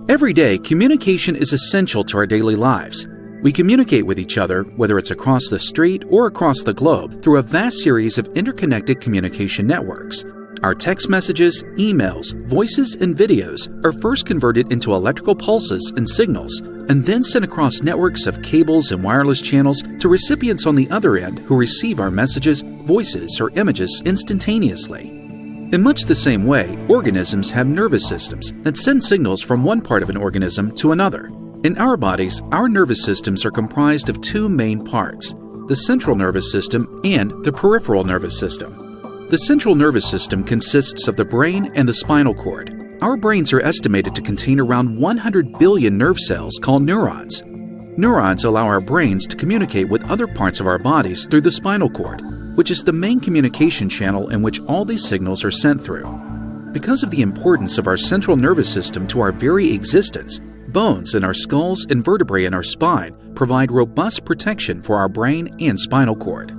Every day, communication is essential to our daily lives. We communicate with each other, whether it's across the street or across the globe, through a vast series of interconnected communication networks. Our text messages, emails, voices, and videos are first converted into electrical pulses and signals, and then sent across networks of cables and wireless channels to recipients on the other end who receive our messages, voices, or images instantaneously. In much the same way, organisms have nervous systems that send signals from one part of an organism to another. In our bodies, our nervous systems are comprised of two main parts: the central nervous system and the peripheral nervous system. The central nervous system consists of the brain and the spinal cord. Our brains are estimated to contain around 100 billion nerve cells called neurons. Neurons allow our brains to communicate with other parts of our bodies through the spinal cord, which is the main communication channel in which all these signals are sent through. Because of the importance of our central nervous system to our very existence, bones in our skulls and vertebrae in our spine provide robust protection for our brain and spinal cord.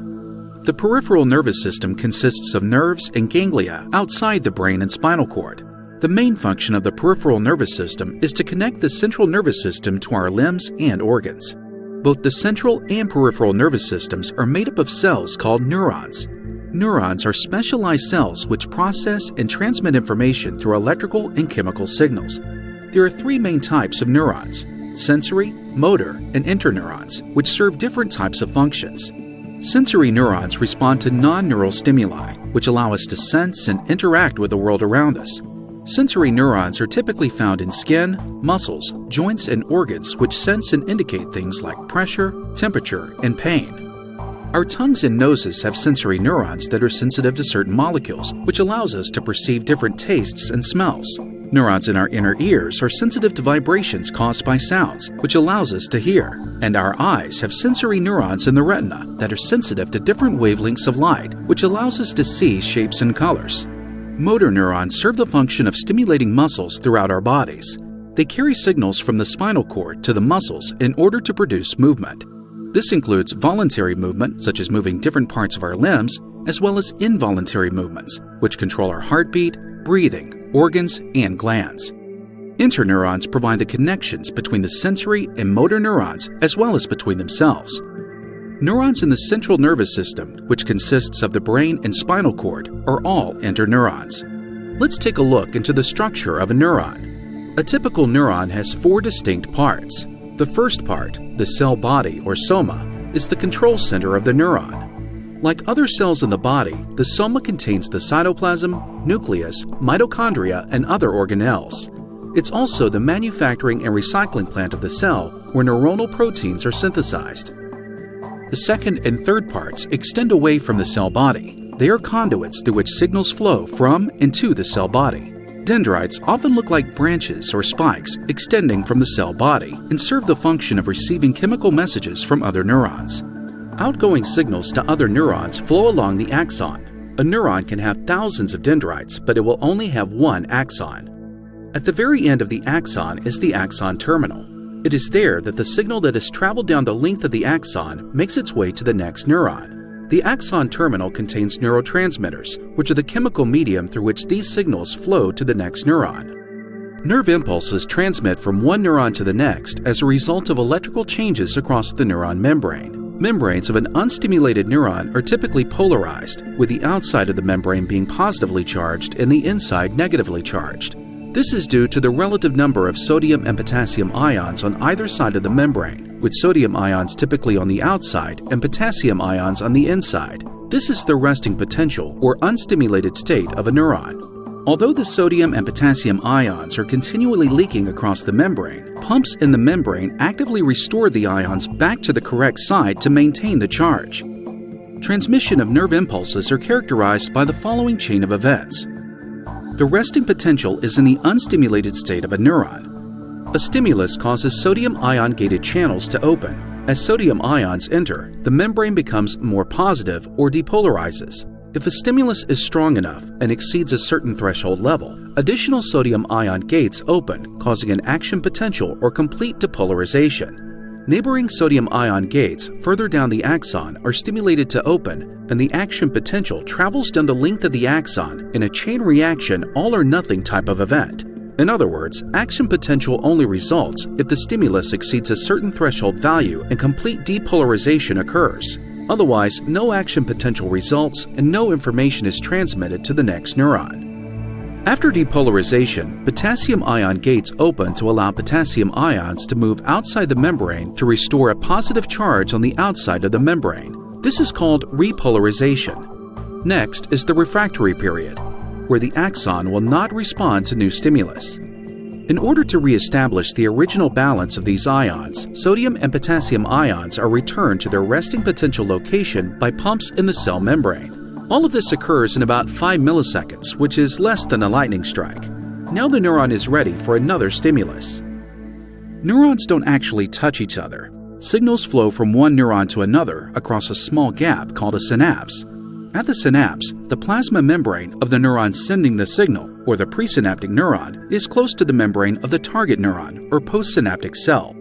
The peripheral nervous system consists of nerves and ganglia outside the brain and spinal cord. The main function of the peripheral nervous system is to connect the central nervous system to our limbs and organs. Both the central and peripheral nervous systems are made up of cells called neurons. Neurons are specialized cells which process and transmit information through electrical and chemical signals. There are three main types of neurons: sensory, motor, and interneurons, which serve different types of functions. Sensory neurons respond to non-neural stimuli, which allow us to sense and interact with the world around us. Sensory neurons are typically found in skin, muscles, joints, and organs which sense and indicate things like pressure, temperature, and pain. Our tongues and noses have sensory neurons that are sensitive to certain molecules, which allows us to perceive different tastes and smells. Neurons in our inner ears are sensitive to vibrations caused by sounds, which allows us to hear. And our eyes have sensory neurons in the retina that are sensitive to different wavelengths of light, which allows us to see shapes and colors. Motor neurons serve the function of stimulating muscles throughout our bodies. They carry signals from the spinal cord to the muscles in order to produce movement. This includes voluntary movement, such as moving different parts of our limbs, as well as involuntary movements, which control our heartbeat, breathing, organs, and glands. Interneurons provide the connections between the sensory and motor neurons, as well as between themselves. Neurons in the central nervous system, which consists of the brain and spinal cord, are all interneurons. Let's take a look into the structure of a neuron. A typical neuron has four distinct parts. The first part, the cell body or soma, is the control center of the neuron. Like other cells in the body, the soma contains the cytoplasm, nucleus, mitochondria, and other organelles. It's also the manufacturing and recycling plant of the cell where neuronal proteins are synthesized. The second and third parts extend away from the cell body. They are conduits through which signals flow from and to the cell body. Dendrites often look like branches or spikes extending from the cell body and serve the function of receiving chemical messages from other neurons. Outgoing signals to other neurons flow along the axon. A neuron can have thousands of dendrites, but it will only have one axon. At the very end of the axon is the axon terminal. It is there that the signal that has traveled down the length of the axon makes its way to the next neuron. The axon terminal contains neurotransmitters, which are the chemical medium through which these signals flow to the next neuron. Nerve impulses transmit from one neuron to the next as a result of electrical changes across the neuron membrane. Membranes of an unstimulated neuron are typically polarized, with the outside of the membrane being positively charged and the inside negatively charged. This is due to the relative number of sodium and potassium ions on either side of the membrane, with sodium ions typically on the outside and potassium ions on the inside. This is the resting potential or unstimulated state of a neuron. Although the sodium and potassium ions are continually leaking across the membrane, pumps in the membrane actively restore the ions back to the correct side to maintain the charge. Transmission of nerve impulses are characterized by the following chain of events. The resting potential is in the unstimulated state of a neuron. A stimulus causes sodium ion-gated channels to open. As sodium ions enter, the membrane becomes more positive or depolarizes. If a stimulus is strong enough and exceeds a certain threshold level, additional sodium ion gates open, causing an action potential or complete depolarization. Neighboring sodium ion gates further down the axon are stimulated to open, and the action potential travels down the length of the axon in a chain reaction all-or-nothing type of event. In other words, action potential only results if the stimulus exceeds a certain threshold value and complete depolarization occurs. Otherwise, no action potential results and no information is transmitted to the next neuron. After depolarization, potassium ion gates open to allow potassium ions to move outside the membrane to restore a positive charge on the outside of the membrane. This is called repolarization. Next is the refractory period, where the axon will not respond to new stimulus. In order to re-establish the original balance of these ions, sodium and potassium ions are returned to their resting potential location by pumps in the cell membrane. All of this occurs in about 5 milliseconds, which is less than a lightning strike. Now the neuron is ready for another stimulus. Neurons don't actually touch each other. Signals flow from one neuron to another across a small gap called a synapse. At the synapse, the plasma membrane of the neuron sending the signal, or the presynaptic neuron, is close to the membrane of the target neuron, or postsynaptic cell.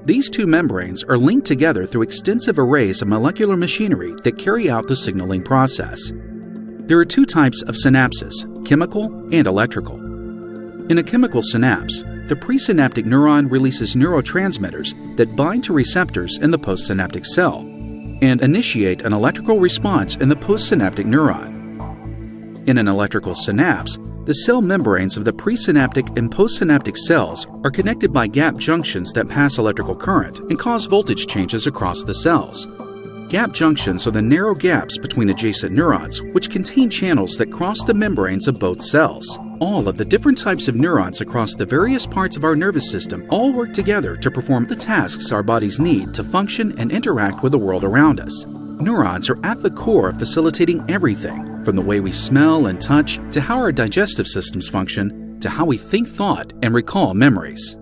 These two membranes are linked together through extensive arrays of molecular machinery that carry out the signaling process. There are two types of synapses, chemical and electrical. In a chemical synapse, the presynaptic neuron releases neurotransmitters that bind to receptors in the postsynaptic cell and initiate an electrical response in the postsynaptic neuron. In an electrical synapse, the cell membranes of the presynaptic and postsynaptic cells are connected by gap junctions that pass electrical current and cause voltage changes across the cells. Gap junctions are the narrow gaps between adjacent neurons which contain channels that cross the membranes of both cells. All of the different types of neurons across the various parts of our nervous system all work together to perform the tasks our bodies need to function and interact with the world around us. Neurons are at the core of facilitating everything, from the way we smell and touch, to how our digestive systems function, to how we think thought and recall memories.